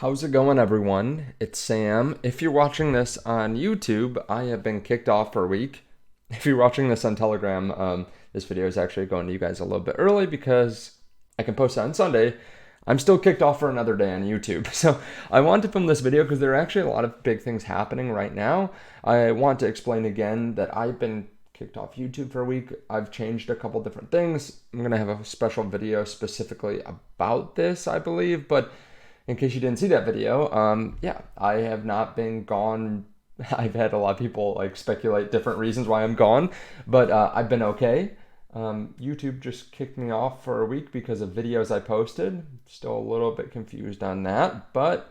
How's it going, everyone? It's Sam. If you're watching this on YouTube, I have been kicked off for a week. If you're watching this on Telegram, this video is actually going to you guys a little bit early because I can post it on Sunday. I'm still kicked off for another day on YouTube. So I want to film this video because there are actually a lot of big things happening right now. I want to explain again that I've been kicked off YouTube for a week. I've changed a couple different things. I'm going to have a special video specifically about this, I believe, but in case you didn't see that video, yeah, I have not been gone. I've had a lot of people like speculate different reasons why I'm gone, but I've been okay. YouTube just kicked me off for a week because of videos I posted. Still a little bit confused on that, but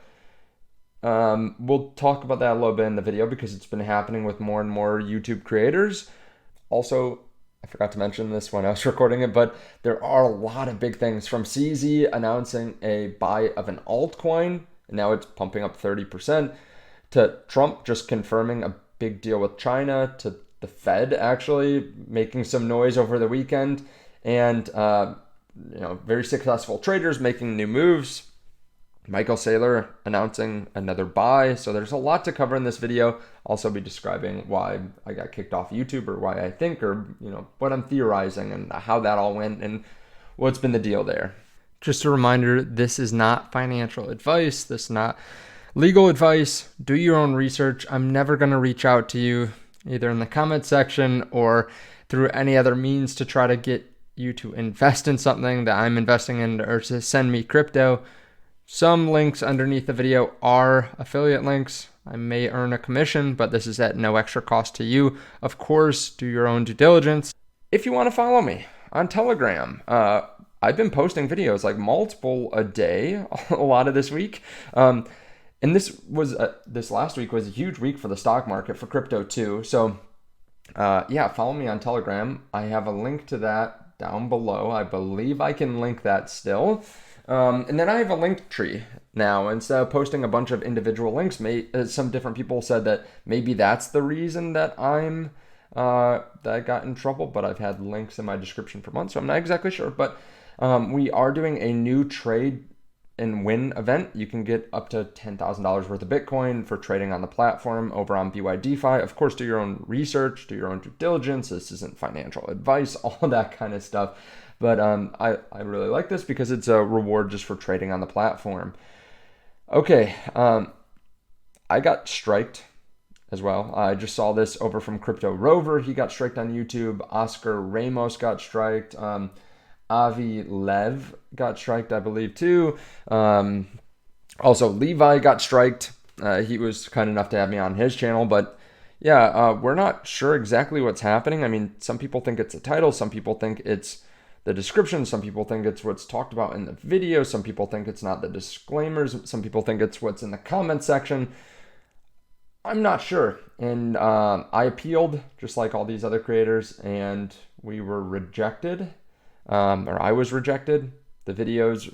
we'll talk about that a little bit in the video because it's been happening with more and more YouTube creators. Also, I forgot to mention this when I was recording it, but there are a lot of big things from CZ announcing a buy of an altcoin, and now it's pumping up 30%, to Trump just confirming a big deal with China, to the Fed actually making some noise over the weekend, and very successful traders making new moves. Michael Saylor announcing another buy. So there's a lot to cover in this video. Also be describing why I got kicked off YouTube, or why I think, or what I'm theorizing and how that all went and what's been the deal there. Just a reminder, this is not financial advice. This is not legal advice. Do your own research. I'm never going to reach out to you either in the comment section or through any other means to try to get you to invest in something that I'm investing in or to send me crypto. Some links underneath the video are affiliate links. I may earn a commission, but this is at no extra cost to you. Of course, do your own due diligence. If you want to follow me on Telegram, I've been posting videos like multiple a day, a lot of this week. And this last week was a huge week for the stock market, for crypto too. So yeah, follow me on Telegram. I have a link to that down below. I believe I can link that still. And then I have a link tree now. Instead of posting a bunch of individual links, some different people said that maybe that's the reason that that I got in trouble, but I've had links in my description for months, so I'm not exactly sure. But we are doing a new trade and win event. You can get up to $10,000 worth of Bitcoin for trading on the platform over on BYDeFi. Of course, do your own research, do your own due diligence. This isn't financial advice, all that kind of stuff. But I really like this because it's a reward just for trading on the platform. Okay, I got striked as well. I just saw this over from Crypto Rover. He got striked on YouTube. Oscar Ramos got striked. Avi Lev got striked, I believe, too. Also, Levi got striked. He was kind enough to have me on his channel, but yeah, we're not sure exactly what's happening. I mean, some people think it's the title. Some people think it's the description. Some people think it's what's talked about in the video. Some people think it's not the disclaimers. Some people think it's what's in the comment section. I'm not sure. And I appealed just like all these other creators, and we were rejected, or I was rejected. The videos,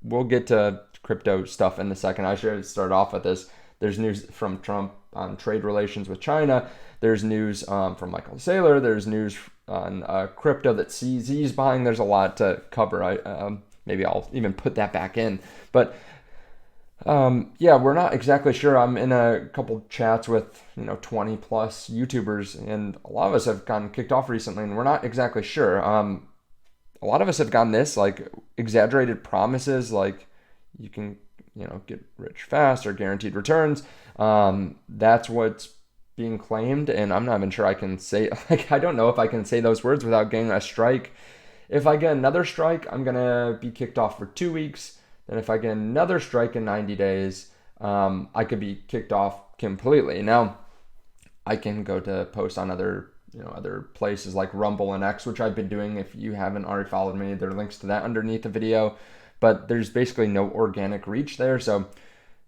we'll get to crypto stuff in a second. I should start off with this. There's news from Trump on trade relations with China. There's news from Michael Saylor. There's news on crypto that CZ's buying. There's a lot to cover. Maybe I'll even put that back in. But yeah, we're not exactly sure. I'm in a couple chats with 20 plus YouTubers, and a lot of us have gotten kicked off recently, and we're not exactly sure. A lot of us have gotten this like exaggerated promises, like you can get rich fast or guaranteed returns. That's what's being claimed, and I'm not even sure I can say, I don't know if I can say those words without getting a strike. If I get another strike, I'm gonna be kicked off for 2 weeks. Then if I get another strike in 90 days, I could be kicked off completely. Now, I can go to post on other places like Rumble and X, which I've been doing. If you haven't already followed me, there are links to that underneath the video. But there's basically no organic reach there, so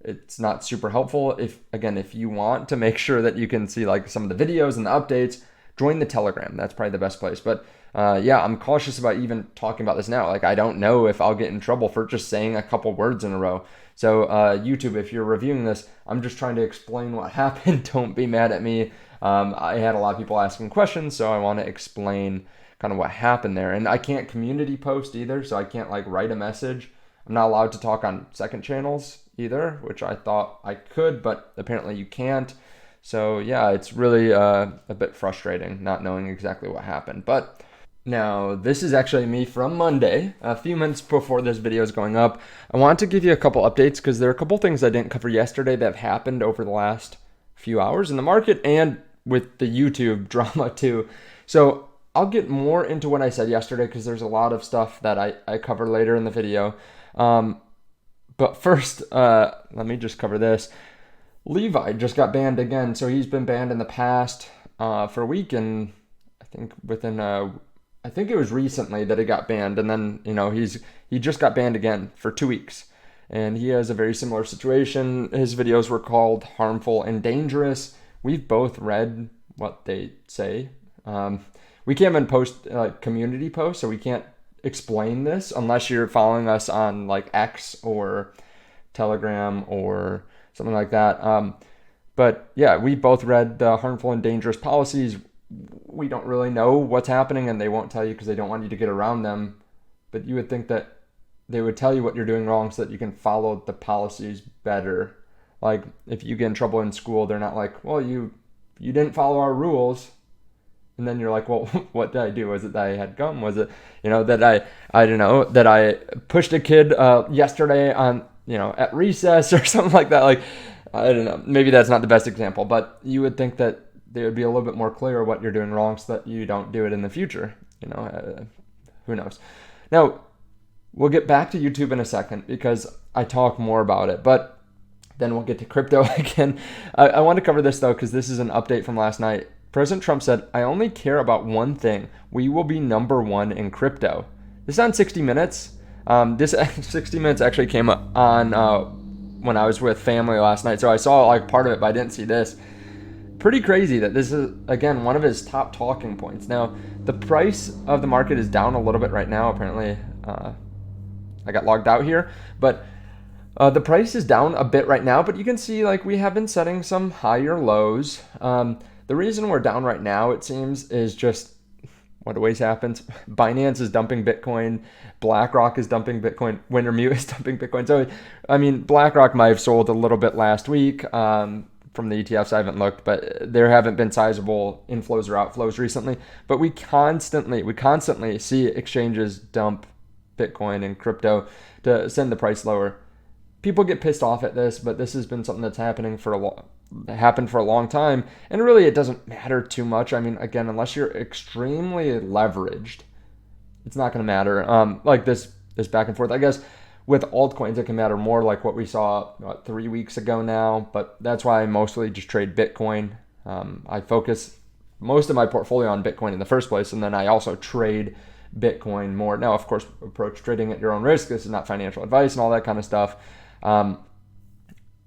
it's not super helpful. If you want to make sure that you can see like some of the videos and the updates, join the Telegram. That's probably the best place. But yeah, I'm cautious about even talking about this now. Like, I don't know if I'll get in trouble for just saying a couple words in a row. So YouTube, if you're reviewing this, I'm just trying to explain what happened. Don't be mad at me. I had a lot of people asking questions, so I want to explain kind of what happened there. And I can't community post either, so I can't like write a message. I'm not allowed to talk on second channels either, which I thought I could, but apparently you can't. So yeah, it's really a bit frustrating not knowing exactly what happened. But now, this is actually me from Monday, a few minutes before this video is going up. I want to give you a couple updates because there are a couple things I didn't cover yesterday that have happened over the last few hours in the market and with the YouTube drama too. So I'll get more into what I said yesterday because there's a lot of stuff that I cover later in the video. But first, let me just cover this. Levi just got banned again. So he's been banned in the past for a week, and I think it was recently that he got banned, and then he just got banned again for 2 weeks, and he has a very similar situation. His videos were called harmful and dangerous. We've both read what they say. We can't even post community posts, so we can't explain this unless you're following us on like X or Telegram or something like that. But yeah, we both read the harmful and dangerous policies. We don't really know what's happening, and they won't tell you because they don't want you to get around them. But you would think that they would tell you what you're doing wrong so that you can follow the policies better. Like if you get in trouble in school, they're not like, well, you didn't follow our rules. And then you're like, well, what did I do? Was it that I had gum? Was it, that I don't know, that I pushed a kid yesterday on, at recess or something like that? Like, I don't know. Maybe that's not the best example, but you would think that they would be a little bit more clear what you're doing wrong so that you don't do it in the future. Who knows? Now, we'll get back to YouTube in a second because I talk more about it, but then we'll get to crypto again. I want to cover this though because this is an update from last night. President Trump said, "I only care about one thing. We will be number one in crypto." This is on 60 Minutes. This 60 Minutes actually came up on when I was with family last night, so I saw like part of it, but I didn't see this. Pretty crazy that this is, again, one of his top talking points. Now, the price of the market is down a little bit right now. Apparently, I got logged out here, but the price is down a bit right now, but you can see like we have been setting some higher lows. The reason we're down right now, it seems, is just what always happens. Binance is dumping Bitcoin. BlackRock is dumping Bitcoin. Wintermute is dumping Bitcoin. So, I mean, BlackRock might have sold a little bit last week from the ETFs. I haven't looked, but there haven't been sizable inflows or outflows recently. But we constantly see exchanges dump Bitcoin and crypto to send the price lower. People get pissed off at this, but this has been something that's happened for a long time, and really it doesn't matter too much. I mean, again, unless you're extremely leveraged, it's not going to matter. Like this back and forth, I guess. With altcoins, it can matter more, like what we saw 3 weeks ago now. But that's why I mostly just trade Bitcoin. I focus most of my portfolio on Bitcoin in the first place, and then I also trade Bitcoin more. Now, of course, approach trading at your own risk. This is not financial advice and all that kind of stuff.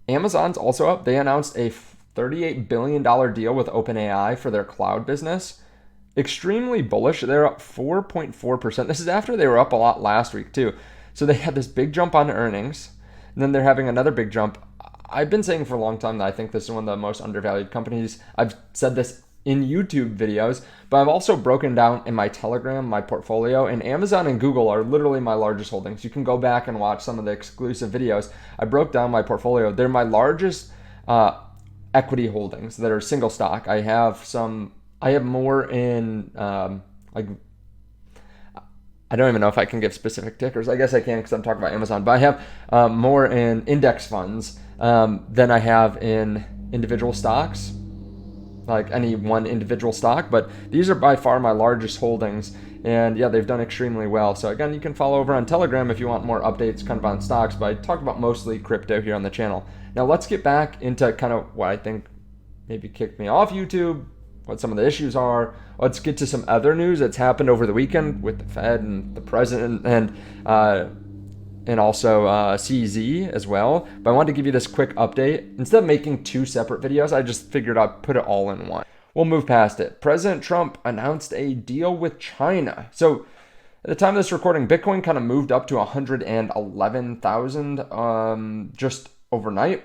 Amazon's also up. They announced a $38 billion deal with OpenAI for their cloud business. Extremely bullish. They're up 4.4%. This is after they were up a lot last week too. So they had this big jump on earnings, and then they're having another big jump. I've been saying for a long time that I think this is one of the most undervalued companies. I've said this in YouTube videos, but I've also broken down in my Telegram, my portfolio, and Amazon and Google are literally my largest holdings. You can go back and watch some of the exclusive videos. I broke down my portfolio. They're my largest equity holdings that are single stock. I have more in I don't even know if I can give specific tickers. I guess I can because I'm talking about Amazon, but I have more in index funds than I have in individual stocks, like any one individual stock. But these are by far my largest holdings, and yeah, they've done extremely well. So again, you can follow over on Telegram if you want more updates kind of on stocks, but I talk about mostly crypto here on the channel. Now let's get back into kind of what I think maybe kicked me off YouTube, what some of the issues are. Let's get to some other news that's happened over the weekend with the Fed and the president and also CZ as well. But I wanted to give you this quick update. Instead of making two separate videos, I just figured I'd put it all in one. We'll move past it. President Trump announced a deal with China. So at the time of this recording, Bitcoin kind of moved up to 111,000 just overnight.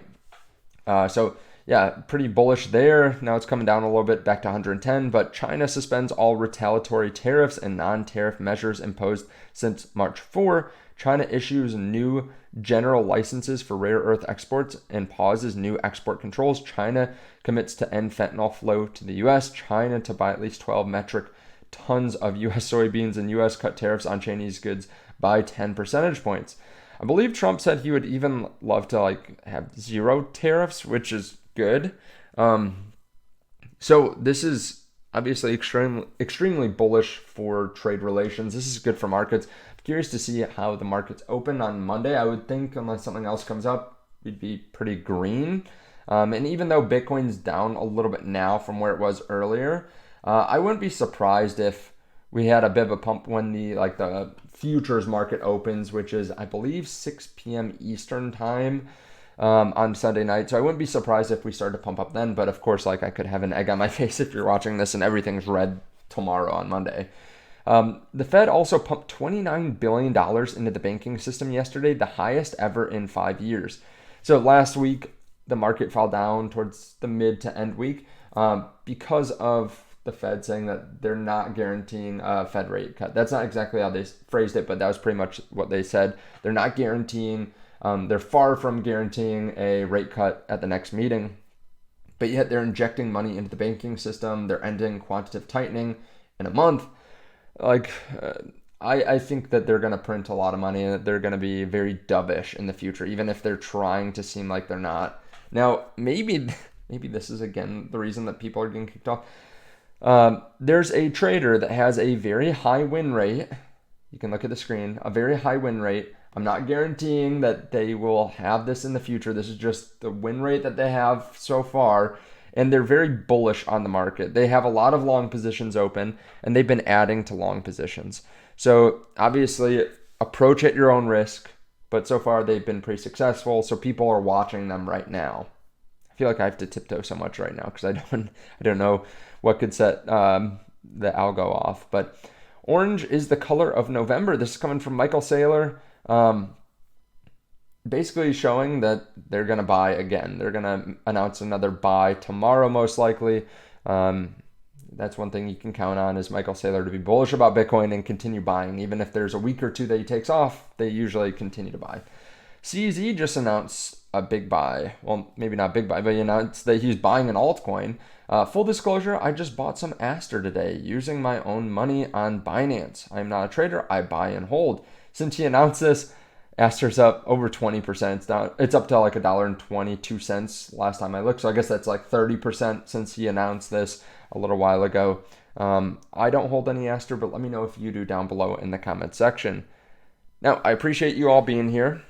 So yeah, pretty bullish there. Now it's coming down a little bit back to 110, but China suspends all retaliatory tariffs and non-tariff measures imposed since March 4. China issues new general licenses for rare earth exports and pauses new export controls. China commits to end fentanyl flow to the U.S. China to buy at least 12 metric tons of U.S. soybeans, and U.S. cut tariffs on Chinese goods by 10 percentage points. I believe Trump said he would even love to have zero tariffs, which is good. So this is obviously extremely bullish for trade relations. This is good for markets. I'm curious to see how the markets open on Monday. I would think unless something else comes up, we'd be pretty green. And even though Bitcoin's down a little bit now from where it was earlier, I wouldn't be surprised if we had a bit of a pump when the futures market opens, which is, I believe, 6 p.m. Eastern time on Sunday night. So I wouldn't be surprised if we started to pump up then. But of course, I could have an egg on my face if you're watching this and everything's red tomorrow on Monday. The Fed also pumped $29 billion into the banking system yesterday, the highest ever in 5 years. So last week, the market fell down towards the mid to end week because of the Fed saying that they're not guaranteeing a Fed rate cut. That's not exactly how they phrased it, but that was pretty much what they said. They're not guaranteeing, they're far from guaranteeing a rate cut at the next meeting, but yet they're injecting money into the banking system. They're ending quantitative tightening in a month. I think that they're going to print a lot of money and that they're going to be very dovish in the future, even if they're trying to seem like they're not. Now, maybe this is, again, the reason that people are getting kicked off. There's a trader that has a very high win rate. You can look at the screen, a very high win rate. I'm not guaranteeing that they will have this in the future. This is just the win rate that they have so far. And they're very bullish on the market. They have a lot of long positions open, and they've been adding to long positions. So obviously, approach at your own risk. But so far, they've been pretty successful. So people are watching them right now. I feel like I have to tiptoe so much right now because I don't know what could set the algo off. But orange is the color of November. This is coming from Michael Saylor. Basically showing that they're going to buy again. They're going to announce another buy tomorrow, most likely. That's one thing you can count on is Michael Saylor to be bullish about Bitcoin and continue buying. Even if there's a week or two that he takes off, they usually continue to buy. CZ just announced a big buy. Well, maybe not big buy, but he announced that he's buying an altcoin. Full disclosure, I just bought some Aster today using my own money on Binance. I'm not a trader. I buy and hold. Since he announced this, Aster's up over 20%. It's up to $1.22 last time I looked. So I guess that's 30% since he announced this a little while ago. I don't hold any Aster, but let me know if you do down below in the comment section. Now, I appreciate you all being here.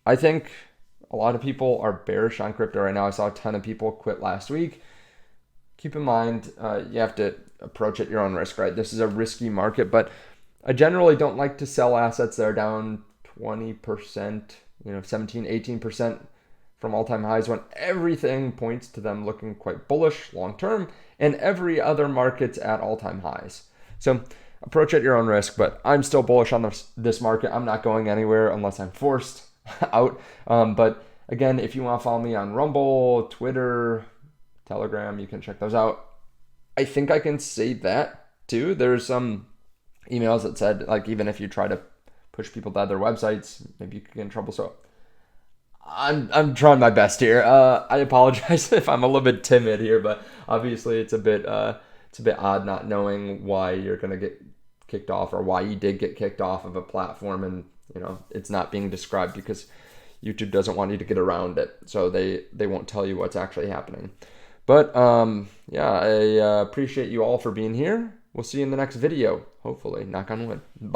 I think a lot of people are bearish on crypto right now. I saw a ton of people quit last week. Keep in mind, you have to approach at your own risk, right? This is a risky market, but I generally don't like to sell assets that are down 20%, 17, 18% from all-time highs when everything points to them looking quite bullish long-term and every other market's at all-time highs. So approach at your own risk, but I'm still bullish on this market. I'm not going anywhere unless I'm forced out. But again, if you want to follow me on Rumble, Twitter, Telegram, you can check those out. I think I can say that too. There's some emails that said, even if you try to push people to other websites, maybe you could get in trouble. So I'm trying my best here. I apologize if I'm a little bit timid here, but obviously it's a bit odd not knowing why you're gonna get kicked off or why you did get kicked off of a platform, and it's not being described because YouTube doesn't want you to get around it, so they won't tell you what's actually happening. But I appreciate you all for being here. We'll see you in the next video, hopefully. Knock on wood. Bye.